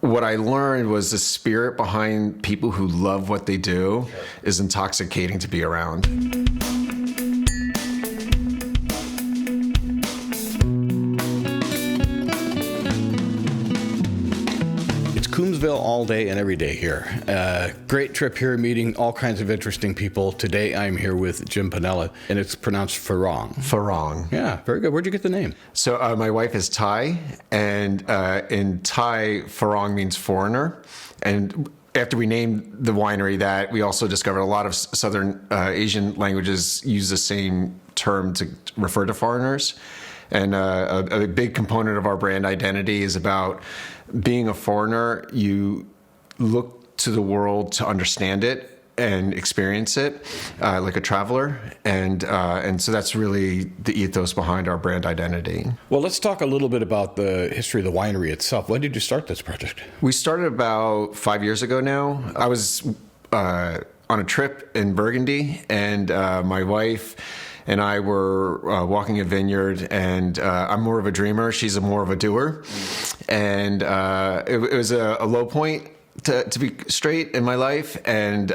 What I learned was the spirit behind people who love what they do is intoxicating to be around. Coombsville all day and every day here. Great trip here, meeting all kinds of interesting people. Today I'm here with Jim Pennella, and it's pronounced Farang. Farang. Yeah, very good. Where'd you get the name? So my wife is Thai, and in Thai, Farang means foreigner. And after we named the winery that, we also discovered a lot of Southern Asian languages use the same term to refer to foreigners. And a big component of our brand identity is about being a foreigner. You look to the world to understand it and experience it like a traveler. And so that's really the ethos behind our brand identity. Well, let's talk a little bit about the history of the winery itself. When did you start this project? We started about 5 years ago now. I was on a trip in Burgundy, and my wife and I were walking a vineyard, and I'm more of a dreamer. She's more of a doer. And it was a low point, to be straight, in my life. And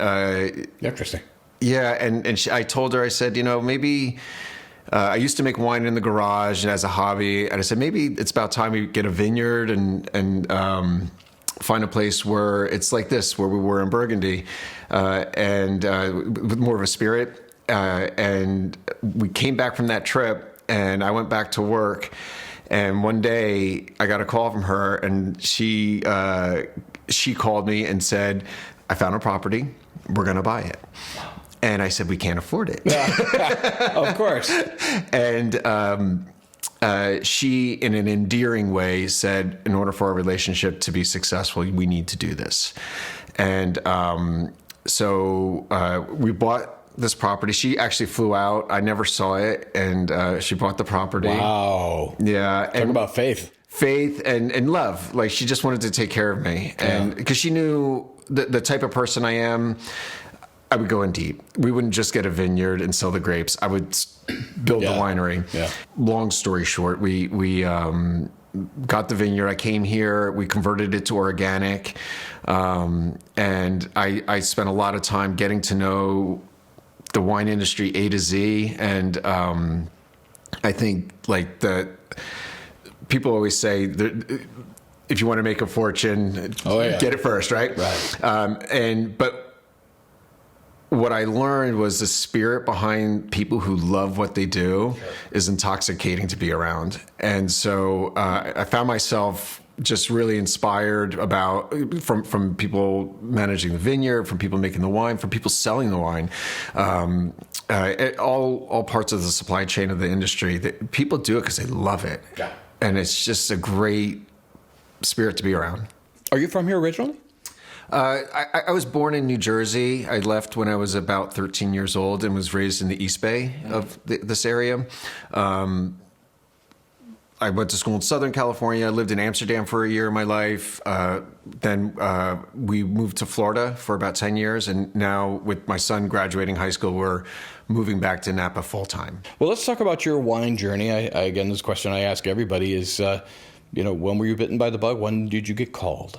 Interesting. Yeah, and I told her, I said, maybe I used to make wine in the garage and as a hobby. And I said, maybe it's about time we get a vineyard and find a place where it's like this, where we were in Burgundy, and with more of a spirit. And we came back from that trip, and I went back to work. And one day I got a call from her, and she called me and said, "I found a property. We're going to buy it." And I said, "We can't afford it." Of course. And she, in an endearing way, said, "In order for our relationship to be successful, we need to do this." And so we bought this property. She actually flew out. I never saw it, and she bought the property. Wow. Yeah. Talk about faith. Faith and love. Like, she just wanted to take care of me. And because she knew the type of person I am, I would go in deep. We wouldn't just get a vineyard and sell the grapes. I would build the winery. Yeah. Long story short, we got the vineyard. I came here. We converted it to organic. And I spent a lot of time getting to know the wine industry A to Z. And I think, like, people always say that if you want to make a fortune, get it first, right? Right. But what I learned was the spirit behind people who love what they do is intoxicating to be around. And so I found myself just really inspired from people managing the vineyard, from people making the wine, from people selling the wine, all parts of the supply chain of the industry. That people do it because they love it, and it's just a great spirit to be around. Are you from here originally? I was born in New Jersey. I left when I was about 13 years old and was raised in the East Bay of this area. I went to school in Southern California. I lived in Amsterdam for a year of my life. Then we moved to Florida for about 10 years. And now, with my son graduating high school, we're moving back to Napa full time. Well, let's talk about your wine journey. Again, this question I ask everybody is, when were you bitten by the bug? When did you get called?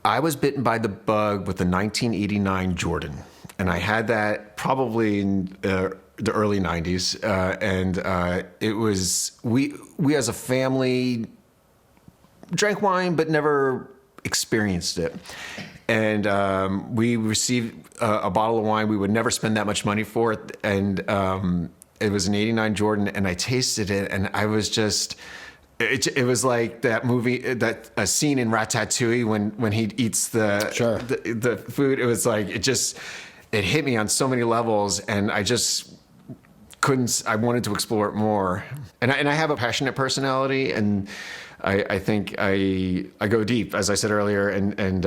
I was bitten by the bug with the 1989 Jordan. And I had that probably in the early 90s. It was, we as a family drank wine, but never experienced it. And we received a bottle of wine. We would never spend that much money for it. And it was an 89 Jordan, and I tasted it, and I was just... It was like that movie, that a scene in Ratatouille when he eats the food. It was like, it hit me on so many levels, and I just couldn't. I wanted to explore it more. And I have a passionate personality, and I think I go deep, as I said earlier. And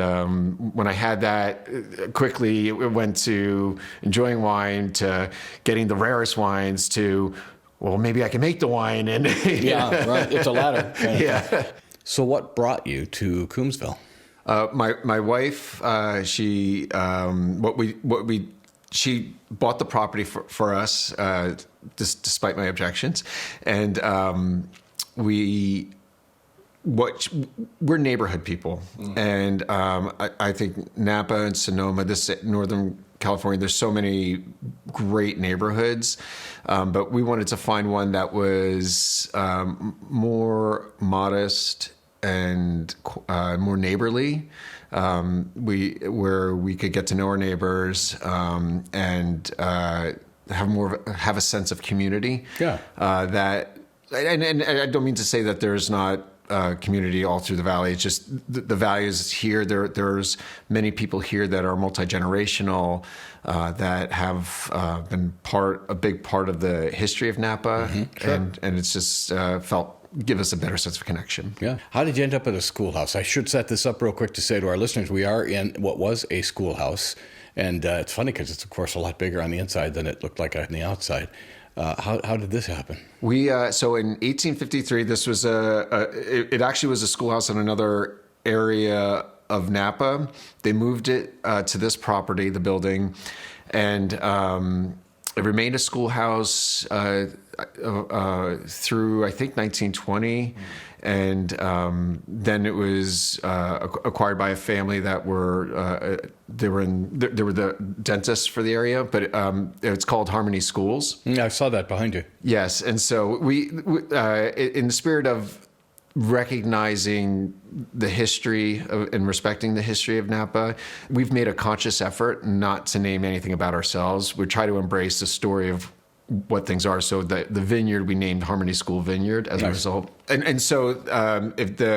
when I had that, quickly it went to enjoying wine, to getting the rarest wines, to, well, maybe I can make the wine. And yeah, right. It's a ladder. Yeah. So what brought you to Coombsville? My wife, she bought the property for us, despite my objections, and we we're neighborhood people, and I think Napa and Sonoma, this Northern California, there's so many great neighborhoods, but we wanted to find one that was more modest and more neighborly, where we could get to know our neighbors and have a sense of community. Yeah. And I don't mean to say that there's not community all through the valley. It's just the values here. There's many people here that are multi-generational, that have been a big part of the history of Napa, Sure. and it's just give us a better sense of connection. Yeah. How did you end up at a schoolhouse? I should set this up real quick to say to our listeners, we are in what was a schoolhouse. And it's funny because it's, of course, a lot bigger on the inside than it looked like on the outside. How did this happen? So in 1853, this was it actually was a schoolhouse in another area of Napa. They moved it to this property, the building, and it remained a schoolhouse through, I think, 1920. And then it was acquired by a family that were they were the dentists for the area, but it's called Harmony Schools. I saw that behind you. Yes, and so we in the spirit of recognizing the history and respecting the history of Napa, we've made a conscious effort not to name anything about ourselves. We try to embrace the story of what things are. So the vineyard we named Harmony School Vineyard as a result. And so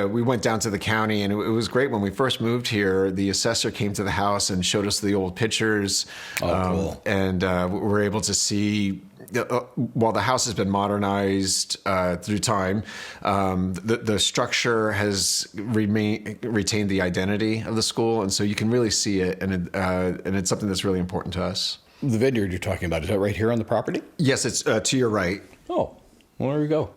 we went down to the county, and it was great when we first moved here. The assessor came to the house and showed us the old pictures. Cool. And we were able to see, while the house has been modernized through time, the structure has retained the identity of the school, and so you can really see it, and it's something that's really important to us. The vineyard you're talking about, is that right here on the property? Yes, it's to your right. Oh, well, there we go.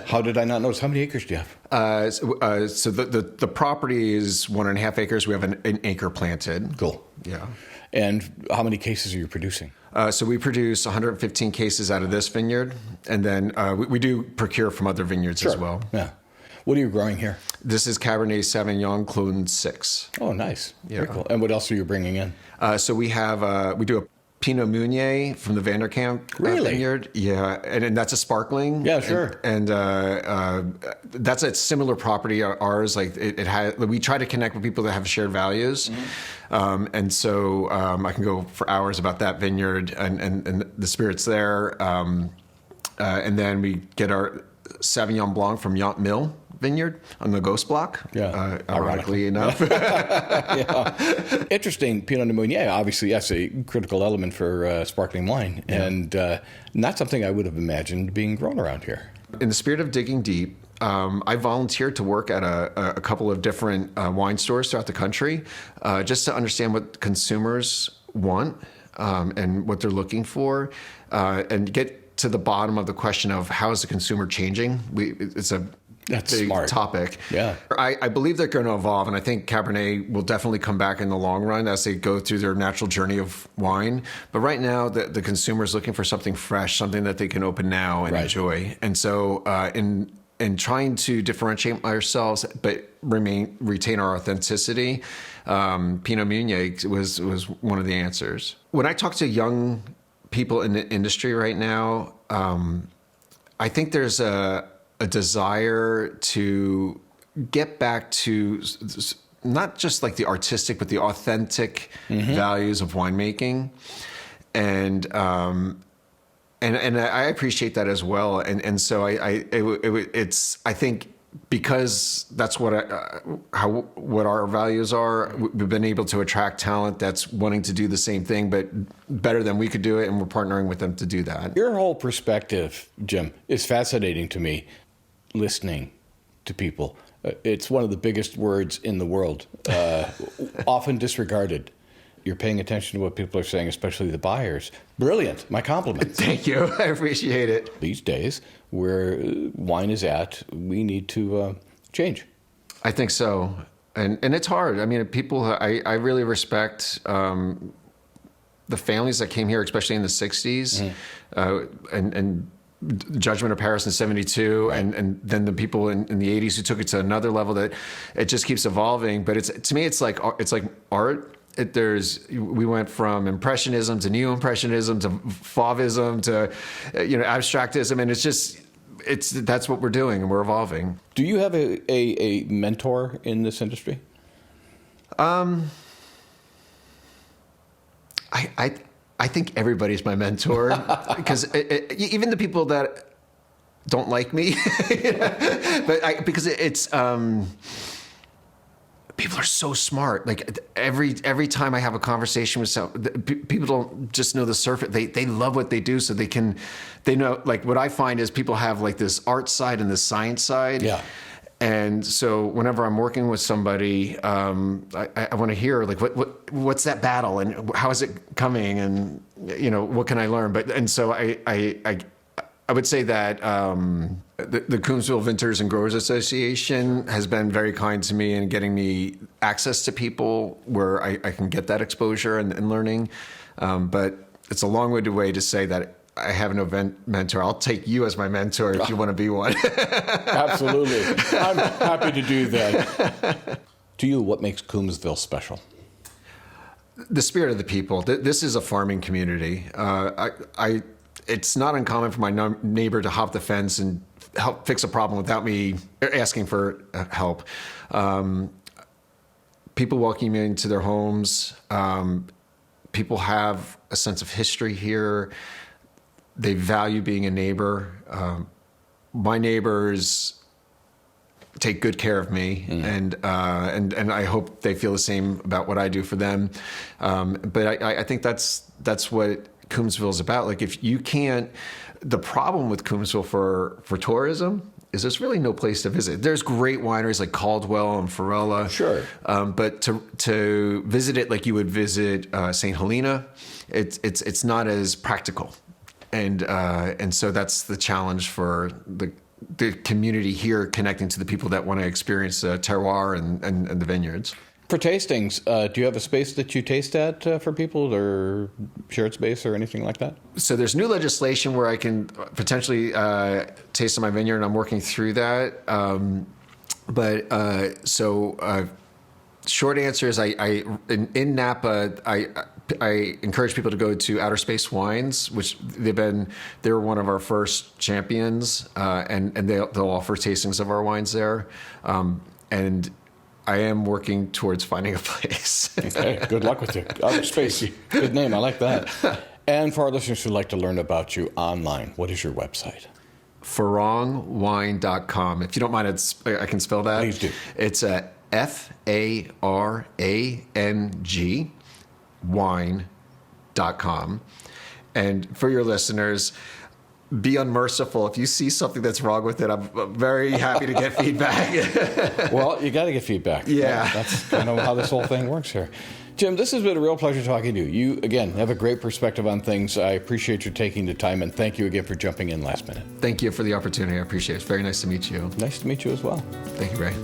How did I not notice? How many acres do you have? So the property is 1.5 acres. We have an acre planted. Cool. Yeah. And how many cases are you producing? So we produce 115 cases out of this vineyard, and then we do procure from other vineyards as well. Yeah. What are you growing here? This is Cabernet Sauvignon Clone 6. Oh, nice. Yeah. Very cool. And what else are you bringing in? So we do a Pinot Meunier from the Vanderkamp vineyard. Yeah, and that's a sparkling. Yeah, sure. And that's a similar property ours. Like it has, we try to connect with people that have shared values. And so I can go for hours about that vineyard and the spirits there. And then we get our Sauvignon Blanc from Yont Mill Vineyard on the Ghost Block. Yeah, ironically enough. Yeah. Interesting. Pinot Meunier, obviously, yes, a critical element for sparkling wine, and not something I would have imagined being grown around here. In the spirit of digging deep, I volunteered to work at a couple of different wine stores throughout the country, just to understand what consumers want and what they're looking for, and get to the bottom of the question of how is the consumer changing. It's a big topic. Yeah. I believe they're going to evolve, and I think Cabernet will definitely come back in the long run as they go through their natural journey of wine. But right now, the consumer is looking for something fresh, something that they can open now and enjoy. And so in trying to differentiate ourselves but retain our authenticity, Pinot Meunier was one of the answers. When I talk to young people in the industry right now, I think there's a desire to get back to not just like the artistic, but the authentic values of winemaking, and I appreciate that as well. And so it's I think because that's what our values are, we've been able to attract talent that's wanting to do the same thing, but better than we could do it, and we're partnering with them to do that. Your whole perspective, Jim, is fascinating to me. Listening to people. It's one of the biggest words in the world, often disregarded. You're paying attention to what people are saying, especially the buyers. Brilliant. My compliments. Thank you. I appreciate it. These days, where wine is at, we need to change. I think so. And it's hard. I mean, people, I really respect the families that came here, especially in the 60s, and Judgment of Paris in '72, and then the people in the '80s who took it to another level. That it just keeps evolving. But to me, it's like art. We went from impressionism to neo-impressionism to Fauvism to abstractism, and that's what we're doing, and we're evolving. Do you have a mentor in this industry? I think everybody's my mentor because even the people that don't like me, because it's. People are so smart. Like every time I have a conversation with people don't just know the surface. They love what they do, so they know. Like what I find is people have like this art side and this science side. Yeah. And so whenever I'm working with somebody, I want to hear like what's that battle and how is it coming and what can I learn? So I would say that the Coombsville Vintners and Growers Association has been very kind to me in getting me access to people where I can get that exposure and learning. But it's a long-winded way to say that I have no mentor. I'll take you as my mentor if you want to be one. Absolutely. I'm happy to do that. To you, what makes Coombsville special? The spirit of the people. This is a farming community. It's not uncommon for my neighbor to hop the fence and help fix a problem without me asking for help. People welcome me into their homes. People have a sense of history here. They value being a neighbor. My neighbors take good care of me, and I hope they feel the same about what I do for them. But I think that's what Coombsville is about. Like if you can't, the problem with Coombsville for tourism is there's really no place to visit. There's great wineries like Caldwell and Farella. Sure. But to visit it like you would visit St. Helena, it's not as practical. And so that's the challenge for the community here, connecting to the people that want to experience terroir and the vineyards. For tastings, do you have a space that you taste at for people, or shared space or anything like that? So there's new legislation where I can potentially taste in my vineyard, and I'm working through that. Short answer is in Napa, I encourage people to go to Outer Space Wines, which they're one of our first champions, and they'll offer tastings of our wines there. And I am working towards finding a place. Okay, good luck with you. Outer Space, good name, I like that. And for our listeners who'd like to learn about you online, what is your website? farangwine.com. If you don't mind, I can spell that. Please do. It's FARANG wine.com. And for your listeners, be unmerciful. If you see something that's wrong with it, I'm very happy to get feedback. Well, you got to get feedback. Yeah. That's kind of how this whole thing works here. Jim, this has been a real pleasure talking to you. You, again, have a great perspective on things. I appreciate you taking the time, and thank you again for jumping in last minute. Thank you for the opportunity. I appreciate it. It's very nice to meet you. Nice to meet you as well. Thank you, Ray.